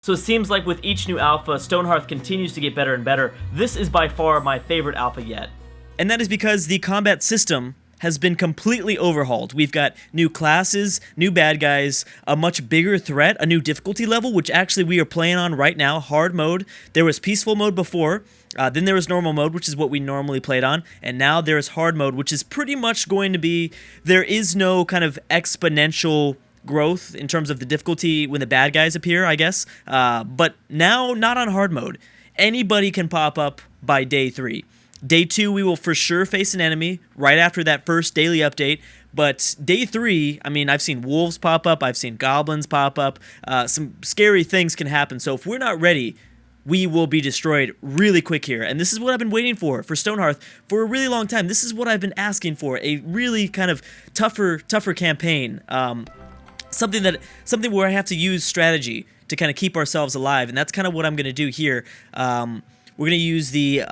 So it seems like with each new alpha, Stonehearth continues to get better and better. This is by far my favorite alpha yet. And that is because the combat system has been completely overhauled. We've got new classes, new bad guys, a much bigger threat, a new difficulty level, which actually we are playing on right now, hard mode. There was peaceful mode before, then there was normal mode, which is what we normally played on, and now there is hard mode, which is pretty much going to be, there is no kind of exponential growth in terms of the difficulty when the bad guys appear, I guess, but now not on hard mode. Anybody can pop up by day 3. Day 2, we will for sure face an enemy right after that first daily update. But day 3, I mean, I've seen wolves pop up. I've seen goblins pop up. Some scary things can happen. So if we're not ready, we will be destroyed really quick here. And this is what I've been waiting for Stonehearth for a really long time. This is what I've been asking for, a really kind of tougher campaign. Something where I have to use strategy to kind of keep ourselves alive. And that's kind of what I'm going to do here. We're going to use the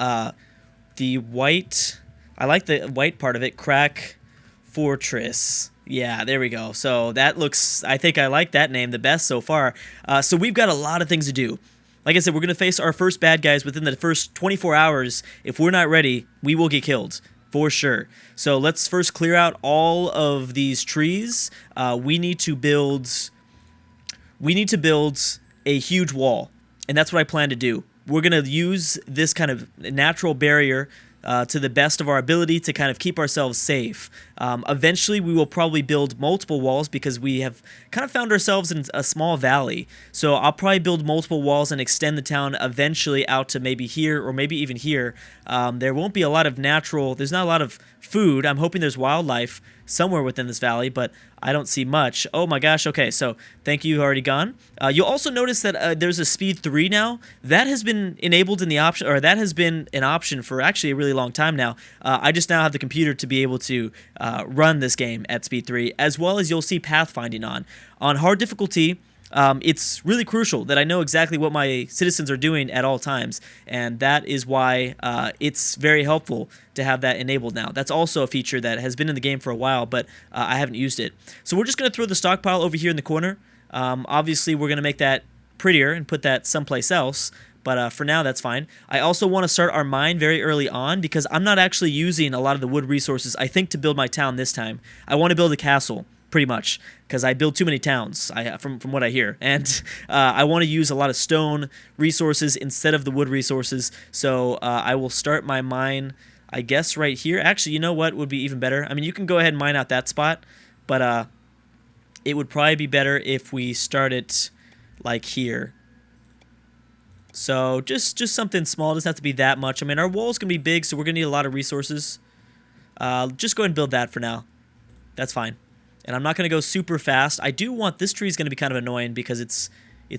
white, I like the white part of it, Crack Fortress. Yeah, there we go. So that looks, I think I like that name the best so far. So we've got a lot of things to do. Like I said, we're going to face our first bad guys within the first 24 hours. If we're not ready, we will get killed. For sure. So let's first clear out all of these trees. We need to build a huge wall. And that's what I plan to do. We're going to use this kind of natural barrier to the best of our ability to kind of keep ourselves safe. Eventually, we will probably build multiple walls because we have kind of found ourselves in a small valley. So I'll probably build multiple walls and extend the town eventually out to maybe here or maybe even here. There won't be a lot of there's not a lot of food. I'm hoping there's wildlife somewhere within this valley, but I don't see much. Oh my gosh, okay, so thank you, already gone. You'll also notice that there's a speed 3 now. That has been enabled in the option, or that has been an option for actually a really long time now. I just now have the computer to be able to run this game at speed 3, as well as you'll see pathfinding on. On hard difficulty, it's really crucial that I know exactly what my citizens are doing at all times, and that is why it's very helpful to have that enabled now. That's also a feature that has been in the game for a while, but I haven't used it. So we're just going to throw the stockpile over here in the corner. Obviously, we're going to make that prettier and put that someplace else, but for now, that's fine. I also want to start our mine very early on because I'm not actually using a lot of the wood resources, I think, to build my town this time. I want to build a castle, pretty much, because I build too many towns, from what I hear. And I want to use a lot of stone resources instead of the wood resources, so I will start my mine, I guess, right here. Actually, you know what would be even better? I mean, you can go ahead and mine out that spot, but it would probably be better if we start it like here. So just something small. It doesn't have to be that much. I mean, our wall's going to be big, so we're going to need a lot of resources. Just go ahead and build that for now. That's fine. And I'm not going to go super fast. I do want, this tree is going to be kind of annoying because it's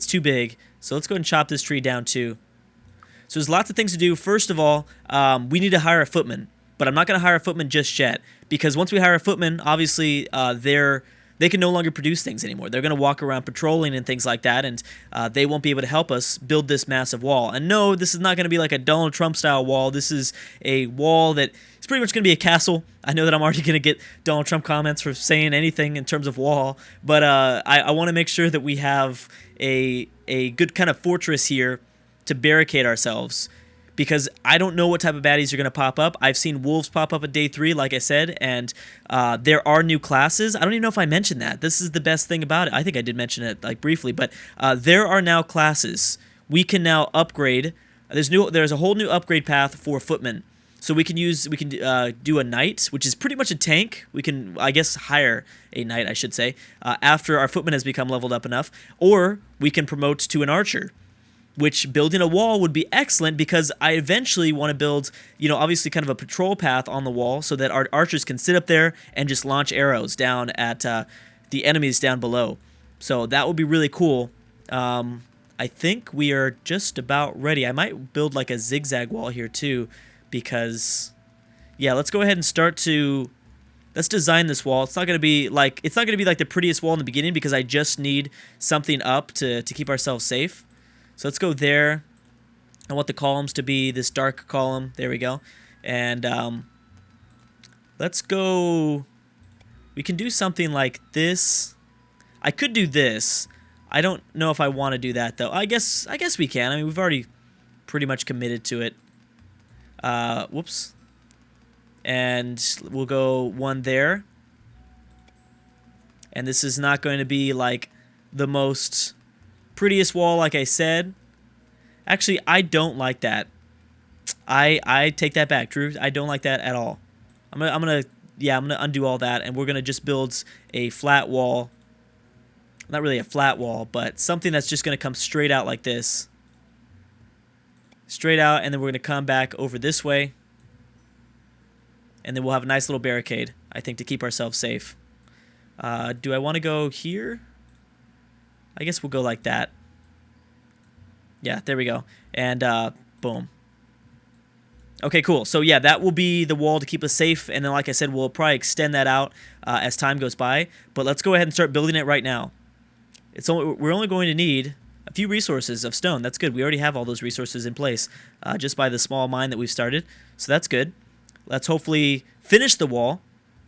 too big. So let's go ahead and chop this tree down too. So there's lots of things to do. First of all, we need to hire a footman. But I'm not going to hire a footman just yet. Because once we hire a footman, obviously they can no longer produce things anymore. They're going to walk around patrolling and things like that, and they won't be able to help us build this massive wall. And no, this is not going to be like a Donald Trump-style wall. This is a wall that is pretty much going to be a castle. I know that I'm already going to get Donald Trump comments for saying anything in terms of wall, but I want to make sure that we have a good kind of fortress here to barricade ourselves. Because I don't know what type of baddies are going to pop up. I've seen wolves pop up at day 3, like I said, and there are new classes. I don't even know if I mentioned that. This is the best thing about it. I think I did mention it like briefly, but there are now classes. We can now upgrade. There's a whole new upgrade path for Footmen. So we can do a knight, which is pretty much a tank. We can, I guess, hire a knight, I should say, after our Footman has become leveled up enough, or we can promote to an archer. Which building a wall would be excellent because I eventually want to build, obviously kind of a patrol path on the wall so that our archers can sit up there and just launch arrows down at the enemies down below. So that would be really cool. I think we are just about ready. I might build like a zigzag wall here too because, yeah, let's go ahead and let's design this wall. It's not going to be like the prettiest wall in the beginning because I just need something up to keep ourselves safe. So let's go there. I want the columns to be this dark column. There we go. And let's go. We can do something like this. I could do this. I don't know if I want to do that, though. I guess we can. I mean, we've already pretty much committed to it. Whoops. And we'll go one there. And this is not going to be, like, the most prettiest wall, like I said. Actually, I don't like that. I take that back, Drew. I don't like that at all. I'm gonna undo all that, and we're gonna just build a flat wall. Not really a flat wall, but something that's just gonna come straight out like this. Straight out, and then we're gonna come back over this way. And then we'll have a nice little barricade, I think, to keep ourselves safe. Do I want to go here? I guess we'll go like that. Yeah, there we go. And boom. Okay, cool. So yeah, that will be the wall to keep us safe. And then, like I said, we'll probably extend that out as time goes by. But let's go ahead and start building it right now. We're only going to need a few resources of stone. That's good. We already have all those resources in place just by the small mine that we've started. So that's good. Let's hopefully finish the wall.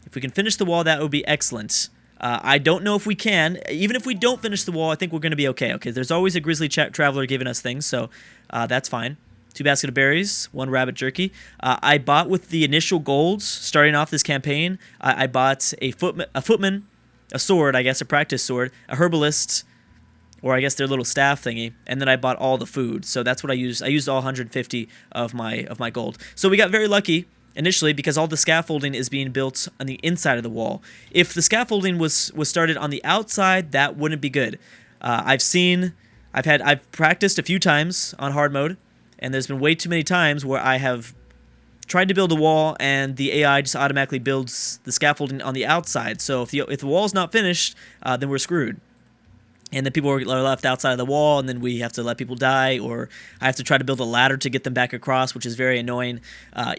If we can finish the wall, that would be excellent. I don't know if we can. Even if we don't finish the wall, I think we're going to be okay. Okay, there's always a grizzly traveler giving us things, so that's fine. 2 baskets of berries, 1 rabbit jerky. I bought with the initial golds starting off this campaign. I bought a footman, a sword, I guess, a practice sword, a herbalist, or I guess their little staff thingy, and then I bought all the food. So that's what I used. I used all 150 of my gold. So we got very lucky initially because all the scaffolding is being built on the inside of the wall. If the scaffolding was started on the outside, that wouldn't be good. I've practiced a few times on hard mode, and there's been way too many times where I have tried to build a wall and the AI just automatically builds the scaffolding on the outside. So if the wall's not finished, then we're screwed. And then people are left outside of the wall, and then we have to let people die, or I have to try to build a ladder to get them back across, which is very annoying.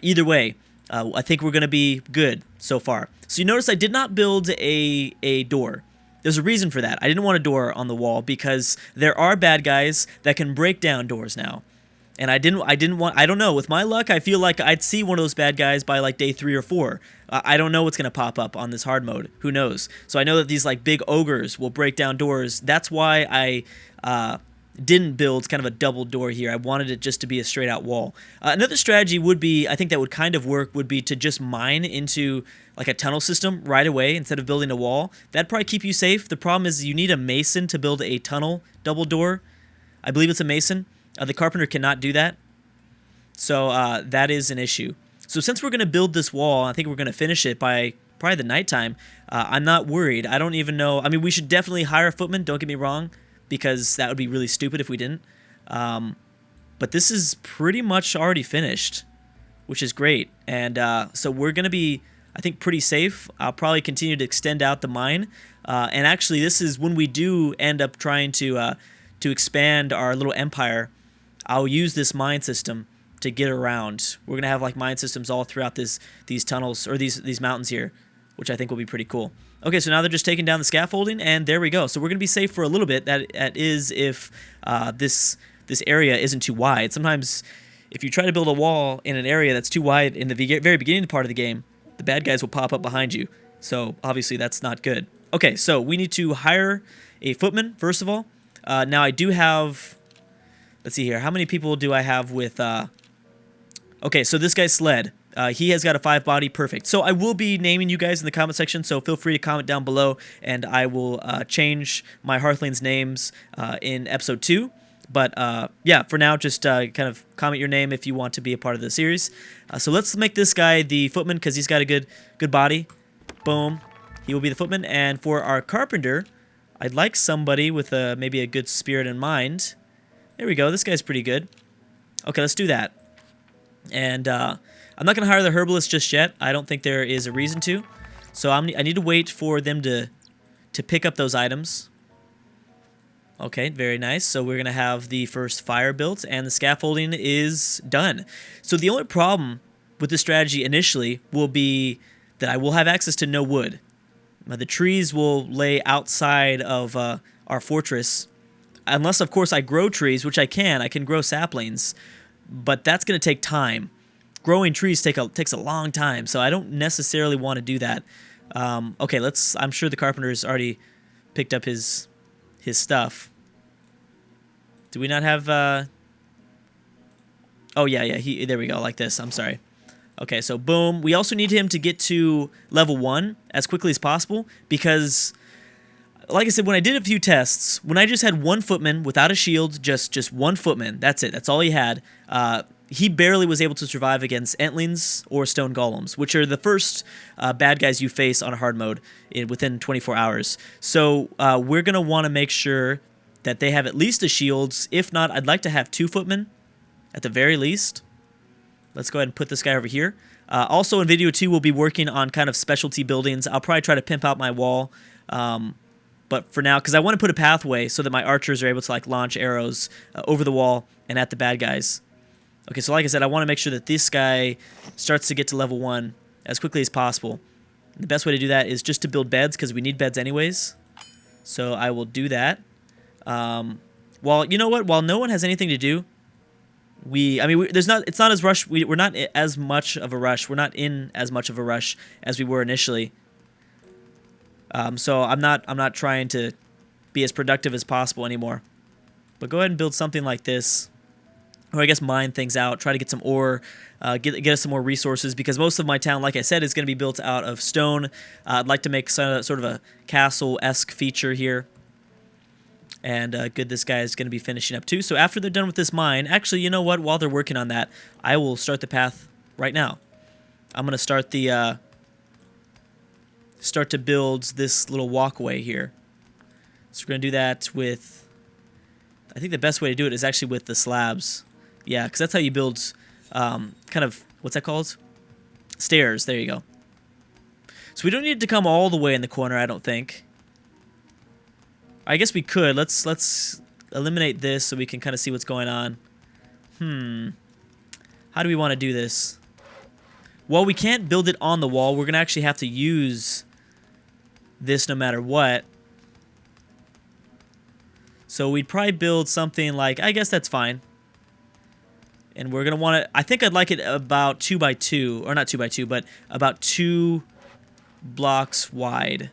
Either way, I think we're going to be good so far. So you notice I did not build a door. There's a reason for that. I didn't want a door on the wall because there are bad guys that can break down doors now. And I don't know, with my luck, I feel like I'd see one of those bad guys by like day 3 or 4. I don't know what's going to pop up on this hard mode. Who knows? So I know that these like big ogres will break down doors. That's why I didn't build kind of a double door here. I wanted it just to be a straight out wall. Another strategy would be, I think that would kind of work, would be to just mine into like a tunnel system right away instead of building a wall. That'd probably keep you safe. The problem is you need a mason to build a tunnel double door. I believe it's a mason. The carpenter cannot do that. So that is an issue. So since we're going to build this wall, I think we're going to finish it by probably the nighttime. I'm not worried. I don't even know. I mean, we should definitely hire a footman, don't get me wrong, because that would be really stupid if we didn't. But this is pretty much already finished, which is great. And so we're going to be, I think, pretty safe. I'll probably continue to extend out the mine. And actually, this is when we do end up trying to expand our little empire. I'll use this mine system to get around. We're going to have like mine systems all throughout these tunnels, or these mountains here, which I think will be pretty cool. Okay, so now they're just taking down the scaffolding, and there we go. So we're going to be safe for a little bit. That is if this area isn't too wide. Sometimes if you try to build a wall in an area that's too wide in the very beginning part of the game, the bad guys will pop up behind you. So obviously that's not good. Okay, so we need to hire a footman, first of all. Now I do have... Let's see here. How many people do I have with... Okay, so this guy's Sled. He has got a 5 body. Perfect. So I will be naming you guys in the comment section, so feel free to comment down below, and I will change my hearthlings' names in episode 2. But yeah, for now, just kind of comment your name if you want to be a part of the series. So let's make this guy the footman, because he's got a good body. Boom. He will be the footman. And for our carpenter, I'd like somebody with maybe a good spirit in mind. There we go. This guy's pretty good. Okay, let's do that. And I'm not going to hire the herbalist just yet. I don't think there is a reason to. So I need to wait for them to pick up those items. Okay, very nice. So we're going to have the first fire built, and the scaffolding is done. So the only problem with this strategy initially will be that I will have access to no wood. The trees will lay outside of our fortress. Unless, of course, I grow trees, which I can grow saplings, but that's going to take time. Growing trees takes a long time, so I don't necessarily want to do that. Okay, I'm sure the carpenter's already picked up his stuff. Do we not have... Oh, yeah. There we go, like this. I'm sorry. Okay, so boom. We also need him to get to level 1 as quickly as possible because, like I said, when I did a few tests, when I just had one footman without a shield, just one footman, that's it. That's all he had. He barely was able to survive against entlings or stone golems, which are the first bad guys you face on hard mode within 24 hours. So we're going to want to make sure that they have at least a shield. If not, I'd like to have 2 footmen at the very least. Let's go ahead and put this guy over here. Also in video 2, we'll be working on kind of specialty buildings. I'll probably try to pimp out my wall. But for now, because I want to put a pathway so that my archers are able to like launch arrows over the wall and at the bad guys. Okay, so like I said, I want to make sure that this guy starts to get to level 1 as quickly as possible. The best way to do that is just to build beds, because we need beds anyways. So I will do that. Well, you know what? While no one has anything to do, it's not as rush. We're not as much of a rush. We're not in as much of a rush as we were initially. So I'm not trying to be as productive as possible anymore. But go ahead and build something like this. Or I guess mine things out, try to get some ore, get us some more resources, because most of my town, like I said, is going to be built out of stone. I'd like to make sort of a castle-esque feature here. And good, this guy is going to be finishing up too. So after they're done with this mine, actually, you know what? While they're working on that, I will start the path right now. I'm going to start to build this little walkway here. So we're going to do that with, I think the best way to do it is actually with the slabs. Yeah, because that's how you build kind of, what's that called? Stairs. There you go. So we don't need to come all the way in the corner, I don't think. I guess we could. Let's eliminate this so we can kind of see what's going on. How do we want to do this? Well, we can't build it on the wall. We're going to actually have to use this no matter what. So we'd probably build something like, I guess that's fine. And we're going to want to, I think I'd like it about 2 by 2, or not 2 by 2, but about 2 blocks wide.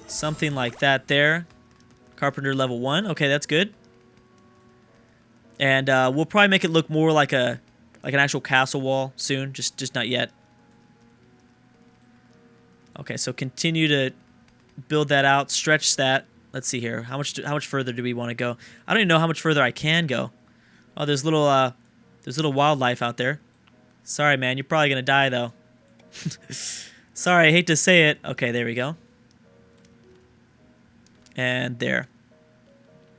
Something like that there. Carpenter level 1. Okay, that's good. And we'll probably make it look more like an actual castle wall soon, just not yet. Okay, so continue to build that out, stretch that. Let's see here. How much further do we want to go? I don't even know how much further I can go. Oh, there's little wildlife out there. Sorry, man. You're probably gonna die though. Sorry, I hate to say it. Okay, there we go. And there.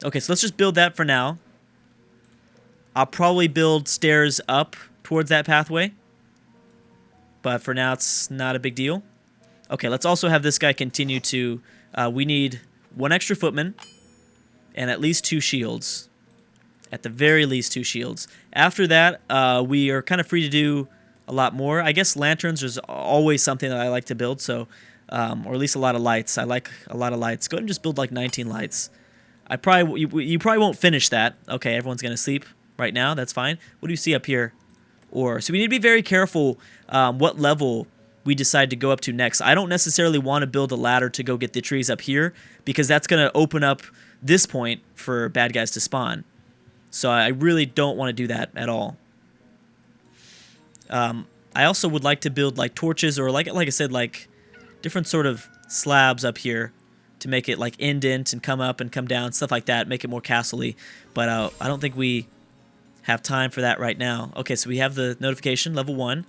Okay, so let's just build that for now. I'll probably build stairs up towards that pathway. But for now, it's not a big deal. Okay, let's also have this guy continue to... we need 1 extra footman and at least 2 shields. At the very least 2 shields. After that, we are kind of free to do a lot more. I guess lanterns is always something that I like to build, so... or at least a lot of lights. I like a lot of lights. Go ahead and just build like 19 lights. You probably won't finish that. Okay, everyone's going to sleep right now. That's fine. What do you see up here? Ore. So we need to be very careful what level we decide to go up to next. I don't necessarily want to build a ladder to go get the trees up here, because that's going to open up this point for bad guys to spawn. So I really don't want to do that at all. I also would like to build like torches, or like I said, like different sort of slabs up here to make it like indent and come up and come down, stuff like that, make it more castle-y. But I don't think we have time for that right now. Okay, so we have the notification, level 1.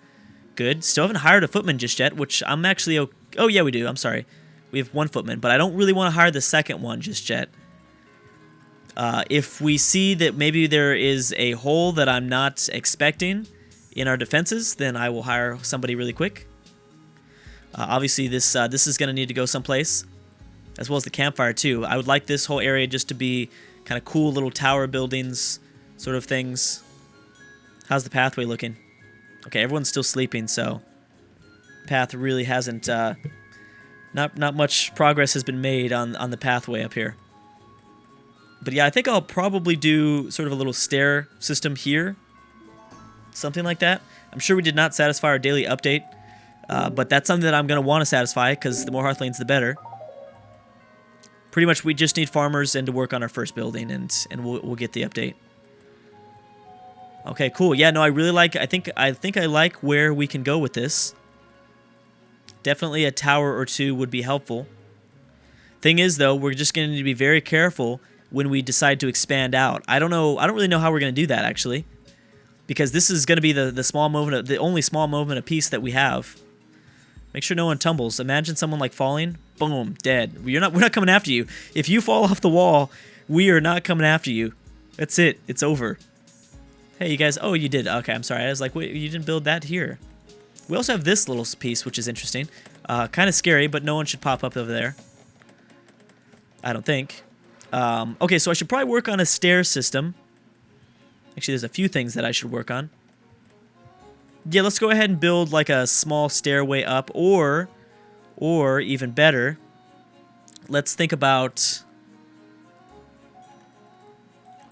Good. Still haven't hired a footman just yet, which I'm actually... Oh, yeah, we do. I'm sorry. We have 1 footman, but I don't really want to hire the second one just yet. If we see that maybe there is a hole that I'm not expecting in our defenses, then I will hire somebody really quick. Obviously, this is going to need to go someplace, as well as the campfire, too. I would like this whole area just to be kind of cool little tower buildings sort of things. How's the pathway looking? Okay, everyone's still sleeping, so path really hasn't... not much progress has been made on the pathway up here. But yeah, I think I'll probably do sort of a little stair system here. Something like that. I'm sure we did not satisfy our daily update. But that's something that I'm going to want to satisfy, because the more hearthlings, the better. Pretty much we just need farmers and to work on our first building, and we'll get the update. Okay, cool. Yeah, no, I really like, I think I like where we can go with this. Definitely a tower or two would be helpful. Thing is, though, we're just going to need to be very careful when we decide to expand out. I don't really know how we're going to do that, actually. Because this is going to be the small movement, the only small movement of peace that we have. Make sure no one tumbles. Imagine someone like falling. Boom, dead. We're not coming after you. If you fall off the wall, we are not coming after you. That's it. It's over. Hey, you guys. Oh, you did. Okay, I'm sorry. I was like, wait, you didn't build that here. We also have this little piece, which is interesting. Kind of scary, but no one should pop up over there. I don't think. Okay, so I should probably work on a stair system. Actually, there's a few things that I should work on. Yeah, let's go ahead and build like a small stairway up, or even better, let's think about...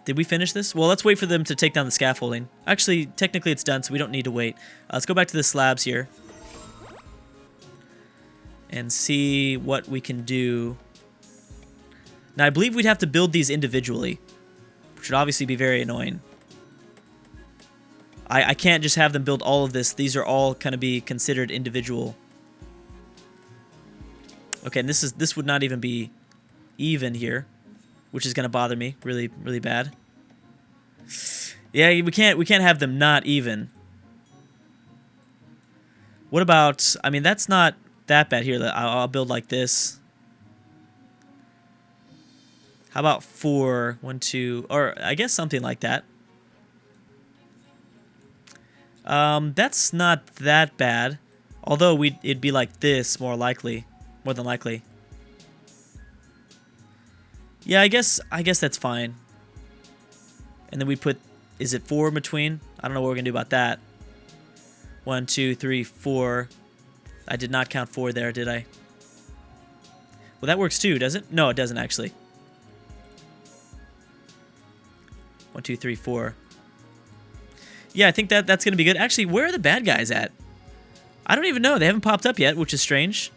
Did we finish this? Well, let's wait for them to take down the scaffolding. Actually, technically it's done, so we don't need to wait. Let's go back to the slabs here and see what we can do. Now, I believe we'd have to build these individually, which would obviously be very annoying. I can't just have them build all of this. These are all kind of be considered individual. Okay, and this would not even be even here, which is going to bother me really, really bad. Yeah, we can't have them not even. What about, I mean, that's not that bad here. I'll build like this. How about 4, 1, 2, or I guess something like that. That's not that bad. Although it'd be like this more than likely. Yeah, I guess that's fine. And then we put, is it 4 in between? I don't know what we're gonna do about that. 1, 2, 3, 4. I did not count 4 there, did I? Well, that works too, does it? No, it doesn't actually. 1, 2, 3, 4. Yeah, I think that's gonna be good. Actually, where are the bad guys at? I don't even know. They haven't popped up yet, which is strange.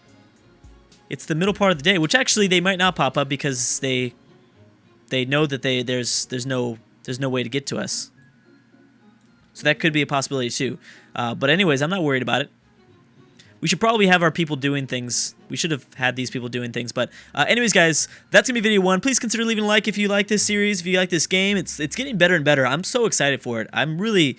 It's the middle part of the day, which actually they might not pop up because they know that there's no way to get to us. So that could be a possibility too. But anyways, I'm not worried about it. We should probably have our people doing things. We should have had these people doing things. But anyways, guys, that's going to be video 1. Please consider leaving a like if you like this series, if you like this game. It's getting better and better. I'm so excited for it. I'm really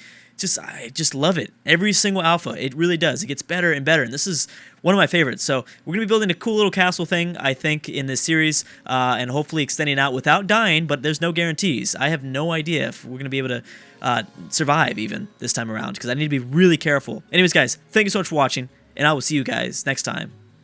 I just love it. Every single alpha, it really does. It gets better and better. And this is one of my favorites. So we're going to be building a cool little castle thing, I think, in this series. And hopefully extending out without dying. But there's no guarantees. I have no idea if we're going to be able to survive even this time around. Because I need to be really careful. Anyways, guys, thank you so much for watching. And I will see you guys next time.